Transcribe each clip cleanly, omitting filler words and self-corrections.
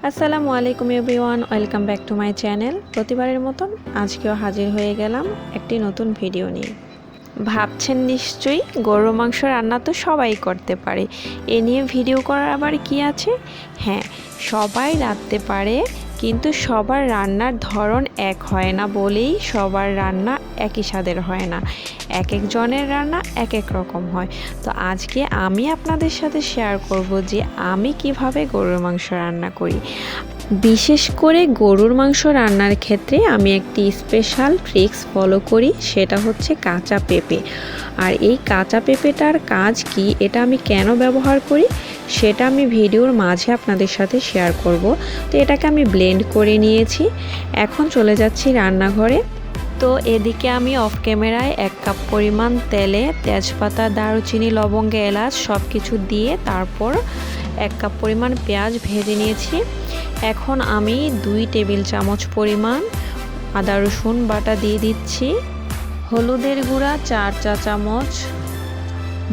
আসসালামু আলাইকুম everyone, welcome back to my channel. প্রতিবারের মতন আজকেও হাজির হয়ে গেলাম একটি নতুন ভিডিও নিয়ে। ভাবছেন নিশ্চয়ই গরুর মাংস রান্না তো সবাই করতে পারে, এ নিয়ে ভিডিও করার আবার কি আছে? হ্যাঁ, সবাই রাঁধতে পারে, কিন্তু সবার রান্নার ধরন এক হয় না বলেই সবার রান্না একই স্বাদের হয় না। এক একজনের রান্না এক এক রকম হয়। তো আজকে আমি আপনাদের সাথে শেয়ার করব যে আমি কিভাবে গরুর মাংস রান্না করি। বিশেষ করে গরুর মাংস রান্নার ক্ষেত্রে আমি একটি স্পেশাল ট্রিক্স ফলো করি, সেটা হচ্ছে কাঁচা পেঁপে। আর এই কাঁচা পেঁপেটার কাজ কি, এটা আমি কেন ব্যবহার করি, সেটা আমি ভিডিওর মাঝে আপনাদের সাথে শেয়ার করব। তো এটাকে আমি ব্লেন্ড করে নিয়েছি। এখন চলে যাচ্ছি রান্নাঘরে। তো এদিকে আমি অফ ক্যামেরায় 1 কাপ পরিমাণ তেলে তেজপাতা, দারুচিনি, লবঙ্গ, এলাচ সব কিছু দিয়ে তারপর 1 কাপ পরিমাণ পেঁয়াজ ভেজে নিয়েছি। এখন আমি 2 টেবিল চামচ পরিমাণ আদা রসুন বাটা দিয়ে দিচ্ছি। হলুদের গুঁড়া 4 চা চামচ,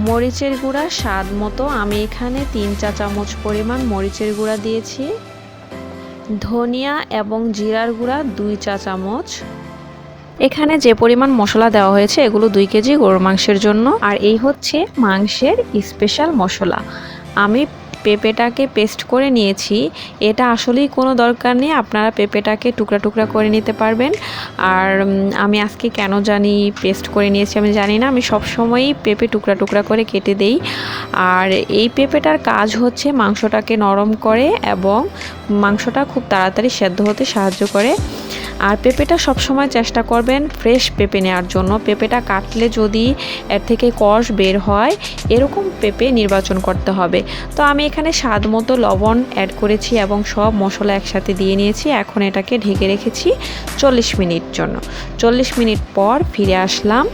মরিচের গুঁড়া স্বাদ মতো, আমি এখানে 3 চা চামচ পরিমাণ মরিচের গুঁড়া দিয়েছি। ধনিয়া এবং জিরার গুঁড়া 2 চা চামচ। এখানে যে পরিমাণ মশলা দেওয়া হয়েছে এগুলো 2 কেজি গরুর মাংসের জন্য। আর এই হচ্ছে মাংসের স্পেশাল মশলা। আমি পেঁপেটাকে পেস্ট করে নিয়েছি। এটা আসলেই কোনো দরকার নেই, আপনারা পেঁপেটাকে টুকরা টুকরা করে নিতে পারবেন। আর আমি আজকে কেন জানি পেস্ট করে নিয়েছি আমি জানি না, আমি সবসময়ই পেঁপে টুকরা টুকরা করে কেটে দেই। আর এই পেঁপেটার কাজ হচ্ছে মাংসটাকে নরম করে এবং মাংসটা খুব তাড়াতাড়ি সেদ্ধ হতে সাহায্য করে। আর পেঁপেটা সবসময় চেষ্টা করবেন ফ্রেশ পেঁপে নেওয়ার জন্য। পেঁপেটা কাটলে যদি এর থেকে কষ বের হয় এরকম পেঁপে নির্বাচন করতে হবে। তো আমি এখানে স্বাদ মতো লবণ অ্যাড করেছি এবং সব মশলা একসাথে দিয়ে নিয়েছি। এখন এটাকে ঢেকে রেখেছি 40 মিনিট জন্য। 40 মিনিট পর ফিরে আসলাম।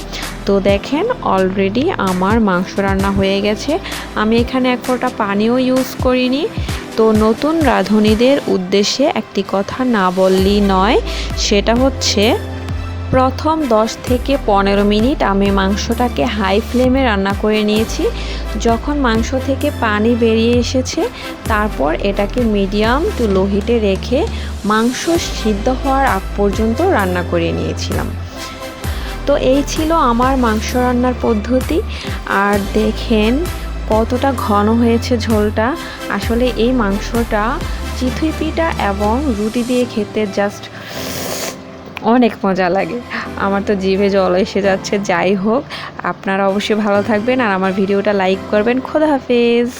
তো দেখেন অলরেডি আমার মাংস রান্না হয়ে গেছে। আমি এখানে এক ফোঁটা পানিও ইউজ করিনি। তো নতুন রাঁধুনিদের উদ্দেশ্যে একটি কথা না বললেই নয়, সেটা হচ্ছে প্রথম 10 থেকে 15 মিনিট আমি মাংসটাকে হাই ফ্লেমে রান্না করে নিয়েছি। যখন মাংস থেকে পানি বেরিয়ে এসেছে তারপর এটাকে মিডিয়াম টু লো হিটে রেখে মাংস সিদ্ধ হওয়ার আগ পর্যন্ত রান্না করে নিয়েছিলাম। তো এই ছিল আমার মাংস রান্নার পদ্ধতি। আর দেখেন কতটা ঘন হয়েছে ঝোলটা। আসলে এই মাংসটা চিতই পিঠা এবং রুটি দিয়ে খেতে জাস্ট অনেক মজা লাগে। আমার তো জিভে জল এসে যাচ্ছে। যাই হোক, আপনারা অবশ্যই ভালো থাকবেন আর আমার ভিডিওটা লাইক করবেন। খোদা হাফেজ।